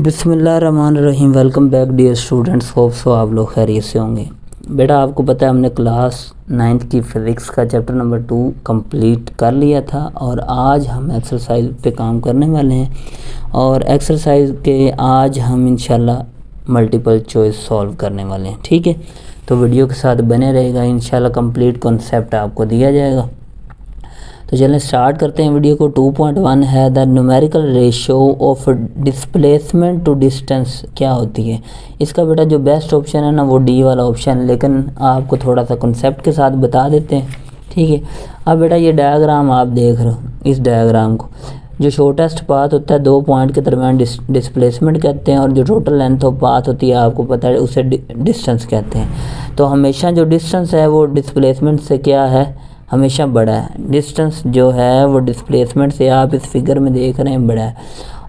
बिस्मिल्लाहिर्रहमानिर्रहीम। Welcome back dear students, hope so आप लोग खैरियत से होंगे। बेटा आपको पता है हमने क्लास 9th की फ़िज़िक्स का चैप्टर नंबर 2 कंप्लीट कर लिया था और आज हम एक्सरसाइज पे काम करने वाले हैं। और एक्सरसाइज के आज हम इंशाल्लाह मल्टीपल चॉइस सॉल्व करने वाले हैं। ठीक है, तो वीडियो के साथ बने रहेगा, इंशाल्लाह कंप्लीट कॉन्सेप्ट आपको दिया जाएगा। तो चलें स्टार्ट करते हैं वीडियो को। 2.1 है the numerical ratio of displacement to distance क्या होती है। इसका बेटा जो बेस्ट ऑप्शन है ना वो डी वाला ऑप्शन है, लेकिन आपको थोड़ा सा कॉन्सेप्ट के साथ बता देते हैं। ठीक है, अब बेटा ये डायग्राम आप देख रहे हो, इस डायग्राम को जो शॉर्टेस्ट पाथ होता है 2 पॉइंट के दरमियान डिस्प्लेसमेंट कहते हैं, और जो टोटल लेंथ ऑफ पाथ होती है आपको पता है उसे डिस्टेंस कहते हैं। तो हमेशा जो डिस्टेंस है वो डिस्प्लेसमेंट से क्या है, हमेशा बड़ा है। डिस्टेंस जो है वो डिस्प्लेसमेंट से आप इस फिगर में देख रहे हैं बड़ा है।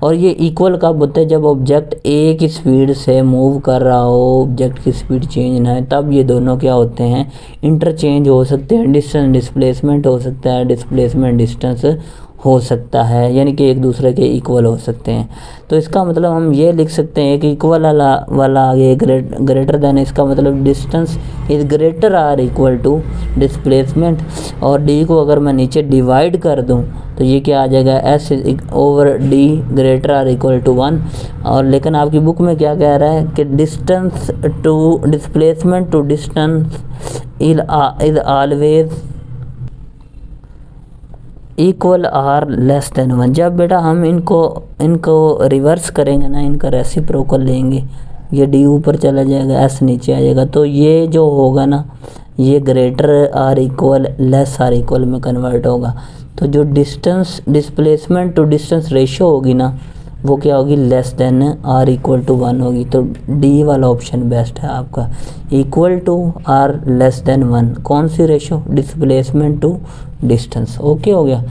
और ये इक्वल कब होता है, जब ऑब्जेक्ट ए की स्पीड से मूव कर रहा हो, ऑब्जेक्ट की स्पीड चेंज ना है, तब ये दोनों क्या होते हैं, इंटरचेंज हो सकते हैं। डिस्टेंस डिस्प्लेसमेंट हो सकता है, डिस्प्लेसमेंट डिस्टेंस हो सकता है, यानी कि एक दूसरे के इक्वल हो सकते हैं। तो इसका मतलब हम ये लिख सकते हैं कि इक्वल वाला आगे ग्रेटर देन, इसका मतलब distance is greater or equal to displacement. और डी को अगर मैं नीचे डिवाइड कर दूं तो ये क्या आ जाएगा, s over d greater or equal to 1। और लेकिन आपकी बुक में क्या कह रहा है कि distance to displacement to distance is always equal or less than 1। जब बेटा हम इनको रिवर्स करेंगे ना, इनका रेसिप्रोकल लेंगे, ये डी ऊपर चला जाएगा, एस नीचे आ जाएगा, तो ये जो होगा ना ये greater or equal less or equal में कन्वर्ट होगा। तो जो distance displacement to distance ratio होगी ना वो क्या होगी, less than or equal to 1 होगी। तो डी वाला ऑप्शन बेस्ट है आपका, equal to or less than 1। कौन सी ratio, displacement to distance. Okay हो गया।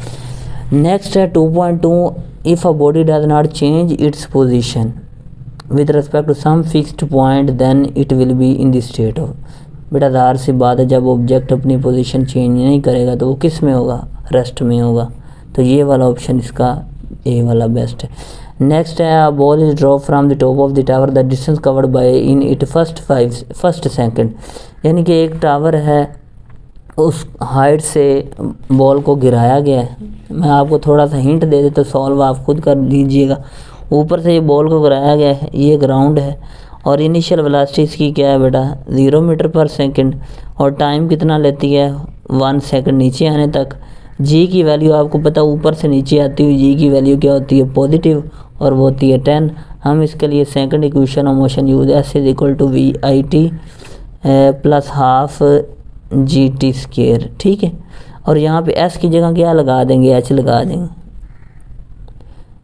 नेक्स्ट है 2.2 if a body does not change its position with respect to some fixed point then it will be in the state of. बेटा ज़ाहिर सी बात है, जब ऑब्जेक्ट अपनी पोजीशन चेंज नहीं करेगा तो वो किस में होगा, रेस्ट में होगा। तो ये वाला ऑप्शन इसका ए वाला बेस्ट है। नेक्स्ट है a ball is drop from the top of the tower the distance covered bye in it first second. यानी कि एक टावर है, उस हाइट से बॉल को गिराया गया है। मैं आपको थोड़ा सा हिंट दे देता, सॉल्व आप खुद कर लीजिएगा। ऊपर से ये बॉल को गिराया गया है, ये ग्राउंड है, और इनिशियल वेलोसिटी इसकी क्या है बेटा, 0 मीटर पर सेकंड, और टाइम कितना लेती है, 1 सेकंड नीचे आने तक। जी की वैल्यू आपको पता, ऊपर से नीचे आती हुई जी की वैल्यू क्या होती है, पॉजिटिव, और वो होती है 10। हम इसके लिए second equation of motion use, s is equal to v i t plus half g t square. ठीक है, और यहाँ पे एस की जगह क्या लगा देंगे, एच लगा देंगे।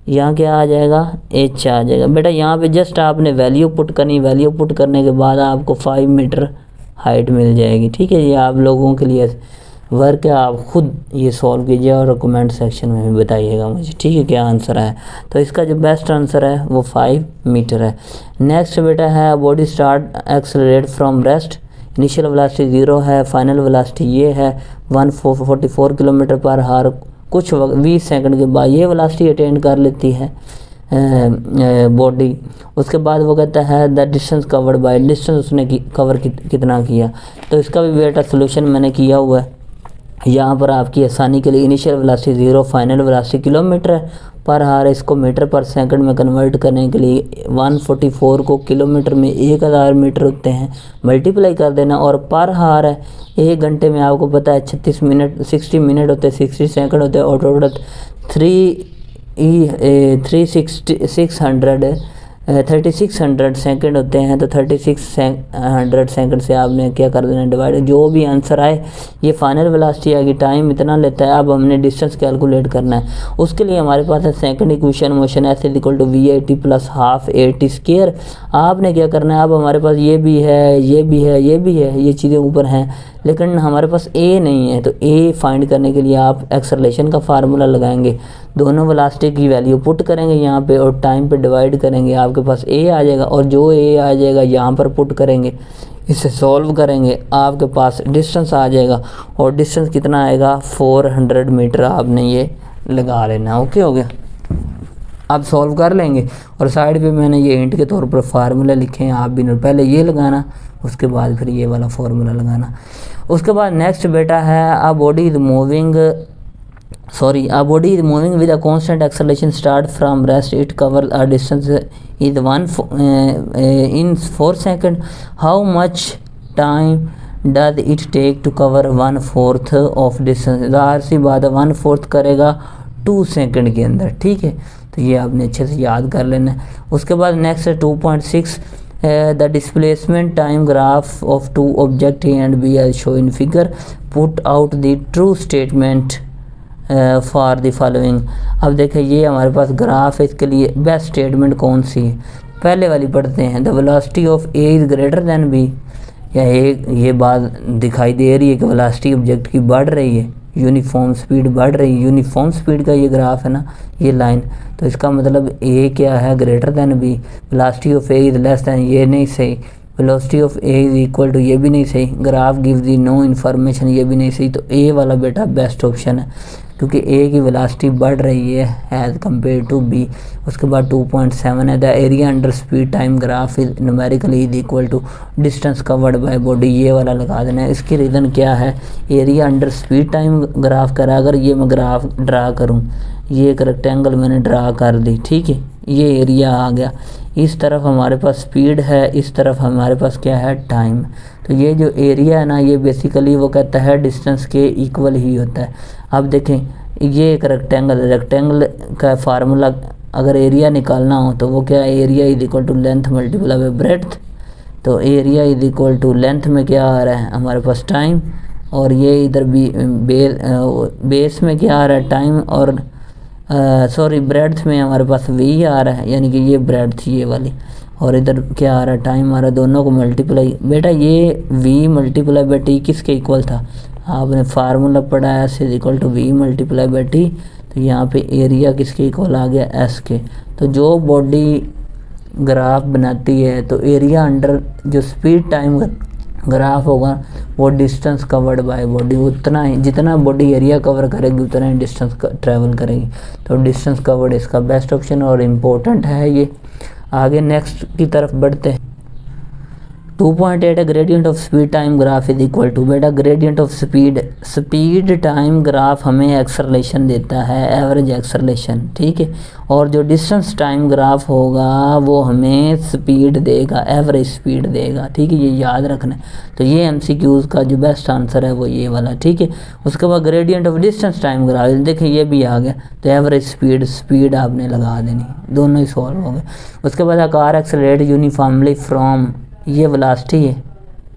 यहाँ क्या आ जाएगा, एच आ जाएगा। बेटा यहाँ पे जस्ट आपने वैल्यू पुट करनी, वैल्यू पुट करने के बाद आपको 5 मीटर हाइट मिल जाएगी। ठीक है, ये आप लोगों के लिए वर्क है, आप खुद ये सॉल्व कीजिए और कमेंट सेक्शन में भी बताइएगा मुझे। ठीक है, क्या आंसर है। तो इसका जो बेस्ट आंसर है वो 5 मीटर है। नेक्स्ट बेटा है body start accelerate from rest, initial velocity 0 है, फाइनल वेलोसिटी ये है 144 किलोमीटर पर हार। कुछ 20 सेकंड के बाद ये वेलोसिटी अटेंड कर लेती है बॉडी। उसके बाद वो कहता है the distance covered bye, distance उसने कवर कितना किया। तो इसका भी बेटा सोल्यूशन मैंने किया हुआ है यहाँ पर आपकी आसानी के लिए। Initial velocity 0, final velocity kilometre पर हार, इसको मीटर पर सेकंड में कन्वर्ट करने के लिए 144 को किलोमीटर में 1000 मीटर होते हैं, मल्टीप्लाई कर देना, और पर हार है 1 घंटे में आपको पता है 60 मिनट होते हैं, 60 सेकंड होते हैं, और टोटल 3600 सेकंड होते हैं। तो 3600 सेकंड से आपने क्या कर देना, डिवाइड, जो भी आंसर आए। ये फाइनल वेलोसिटी आएगी, टाइम इतना लेता है। अब हमने डिस्टेंस कैलकुलेट करना है, उसके लिए हमारे पास है second equation motion, s is equal to v i t plus half a t square. आपने क्या करना है, अब हमारे पास ये भी है, ये भी है, ये भी है, ये चीज़ें ऊपर हैं, लेकिन हमारे पास ए नहीं है। तो ए फाइंड करने के लिए आप एक्सेलरेशन का फार्मूला लगाएंगे, दोनों वेलोसिटी की वैल्यू पुट करेंगे यहाँ पे और टाइम पे डिवाइड करेंगे, आपके पास ए आ जाएगा। और जो ए आ जाएगा यहाँ पर पुट करेंगे, इसे सॉल्व करेंगे, आपके पास डिस्टेंस आ जाएगा। और डिस्टेंस कितना आएगा, 400 मीटर आपने ये लगा लेना। ओके हो गया। आप सॉल्व कर लेंगे। और साइड पे मैंने ये हिंट के तौर पर फार्मूला लिखे हैं, आप भी नोट, पहले ये लगाना, उसके बाद फिर ये वाला फार्मूला लगाना। उसके बाद नेक्स्ट बेटा है a body is moving with a constant acceleration start from rest, it cover a distance is 4 second, how much time does it take to cover 1/4 of distance. ज़ाहिर सी बात है 1/4 करेगा 2 सेकंड के अंदर, ठीक है। तो ये आपने अच्छे से याद कर लेना है। उसके बाद नेक्स्ट है 2.6 the displacement time graph of 2 object A and B as shown in figure, put out the true statement for the following. अब देखें ये हमारे पास ग्राफ है, इसके लिए बेस्ट स्टेटमेंट कौन सी है, पहले वाली पढ़ते हैं। The velocity of A is greater than B, या ये बात दिखाई दे रही है कि वेलोसिटी ऑब्जेक्ट की बढ़ रही है, यूनिफॉर्म स्पीड बढ़ रही है, यूनिफॉर्म स्पीड का ये ग्राफ है ना, ये लाइन, तो इसका मतलब ए क्या है, greater than B. Velocity of A is less than, ये नहीं सही। Velocity of A is equal to, ये भी नहीं सही। Graph gives the no information, ये भी नहीं सही। तो ए वाला बेटा बेस्ट ऑप्शन है, क्योंकि ए की वेलोसिटी बढ़ रही है एज कम्पेयर टू बी। उसके बाद 2.7 है the area under speed time graph is numerically is equal to distance covered by body, ये वाला लगा देना है। इसकी रीज़न क्या है, area under speed time graph करा, अगर ये मैं ग्राफ ड्रा करूँ, ये एक रेक्टेंगल मैंने ड्रा कर दी, ठीक है, ये एरिया आ गया, इस तरफ हमारे पास स्पीड है, इस तरफ हमारे पास क्या है, टाइम। तो ये जो एरिया है ना, ये बेसिकली वो कहता है डिस्टेंस के इक्वल ही होता है। अब देखें ये एक रेक्टेंगल का फार्मूला, अगर एरिया निकालना हो तो वो क्या है, area is equal to length multiply by breadth. तो area is equal to length में क्या आ रहा है हमारे पास, टाइम, और ये इधर भी बेस में क्या आ रहा है, टाइम, और ब्रेड्थ में हमारे पास वी आ रहा है, यानी कि ये ब्रेड्थ ये वाली, और इधर क्या आ रहा है, टाइम आ रहा है। दोनों को मल्टीप्लाई, बेटा ये v मल्टीप्लाई बाई टी किसके इक्वल था, आपने फार्मूला पढ़ा है, S is equal to V multiply by T. तो यहाँ पे एरिया किसके इक्वल आ गया, एस के। तो जो बॉडी ग्राफ बनाती है तो एरिया अंडर जो स्पीड टाइम ग्राफ होगा वो डिस्टेंस कवर्ड बाय बॉडी, उतना ही जितना बॉडी एरिया कवर करेगी उतना ही डिस्टेंस ट्रैवल करेगी। तो डिस्टेंस कवर्ड इसका बेस्ट ऑप्शन और इम्पोर्टेंट है ये। आगे नेक्स्ट की तरफ बढ़ते हैं। 2.8 gradient of speed time graph is equal to, बेटा gradient of speed time graph हमें एक्सेलरेशन देता है, एवरेज एक्सेलरेशन, ठीक है। और जो डिस्टेंस टाइम ग्राफ होगा वो हमें स्पीड देगा, एवरेज स्पीड देगा, ठीक है, ये याद रखना है। तो ये एमसीक्यूज का जो बेस्ट आंसर है वो ये वाला, ठीक है। उसके बाद gradient of distance time graph, देखिए ये भी आ गया। तो एवरेज स्पीड आपने लगा देनी, दोनों ही सॉल्व हो गए। उसके बाद कार एक्सेलरेट यूनिफॉर्मली फ्रॉम, ये वेलोसिटी है,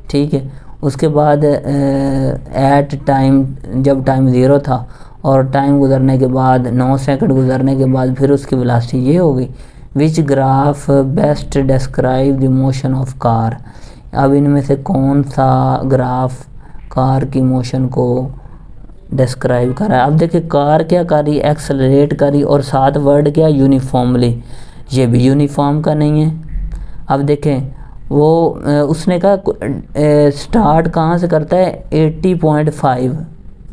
ठीक है। उसके बाद एट टाइम, जब टाइम 0 था और टाइम गुजरने के बाद 9 सेकंड गुजरने के बाद फिर उसकी वेलोसिटी ये हो गई। Which graph best describe the motion of car, अब इनमें से कौन सा ग्राफ कार की मोशन को डिस्क्राइब कर रहा है। अब देखिए कार क्या कर रही, एक्सेलरेट कर रही, और साथ वर्ड क्या, यूनिफॉर्मली, ये भी यूनिफॉर्म का नहीं है। अब देखें वो उसने कहा स्टार्ट कहाँ से करता है, 80.5,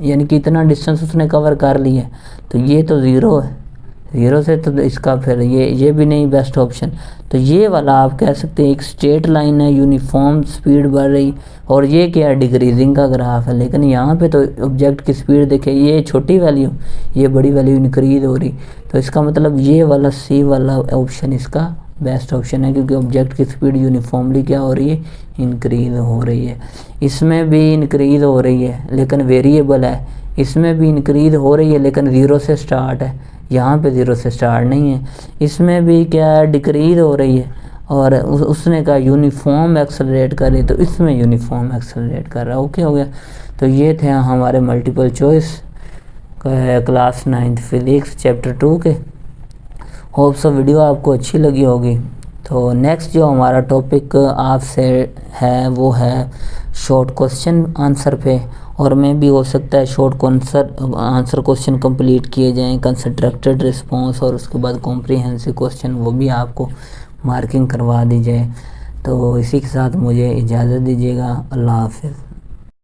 यानी कि इतना डिस्टेंस उसने कवर कर लिया। तो ये तो 0 है, 0 से तो इसका फिर ये भी नहीं बेस्ट ऑप्शन। तो ये वाला आप कह सकते हैं एक स्ट्रेट लाइन है, यूनिफॉर्म स्पीड बढ़ रही, और ये क्या है, डिक्रीजिंग का ग्राफ है। लेकिन यहाँ पे तो ऑब्जेक्ट की स्पीड देखें, ये छोटी वैल्यू, ये बड़ी वैल्यू इंक्रीज हो रही। तो इसका मतलब ये वाला सी वाला ऑप्शन इसका बेस्ट ऑप्शन है, क्योंकि ऑब्जेक्ट की स्पीड यूनिफॉर्मली क्या हो रही है, इंक्रीज हो रही है। इसमें भी इंक्रीज हो रही है लेकिन वेरिएबल है, इसमें भी इंक्रीज हो रही है लेकिन 0 से स्टार्ट है, यहाँ पे 0 से स्टार्ट नहीं है। इसमें भी क्या है, डिक्रीज हो रही है, और उसने कहा यूनिफॉर्म एक्सेलरेट कर रही, तो इसमें यूनिफॉर्म एक्सेलरेट कर रहा है। ओके हो गया। तो ये थे हमारे multiple choice class 9th physics chapter 2 के। होप सो वीडियो आपको अच्छी लगी होगी। तो नेक्स्ट जो हमारा टॉपिक आपसे है वो है शॉर्ट क्वेश्चन आंसर पे, और में भी हो सकता है शॉर्ट आंसर क्वेश्चन कंप्लीट किए जाएं, कंस्ट्रक्टेड रिस्पांस और उसके बाद कॉम्प्रिहेंसिव क्वेश्चन, वो भी आपको मार्किंग करवा दी जाए। तो इसी के साथ मुझे इजाज़त दीजिएगा। अल्लाह हाफिज़।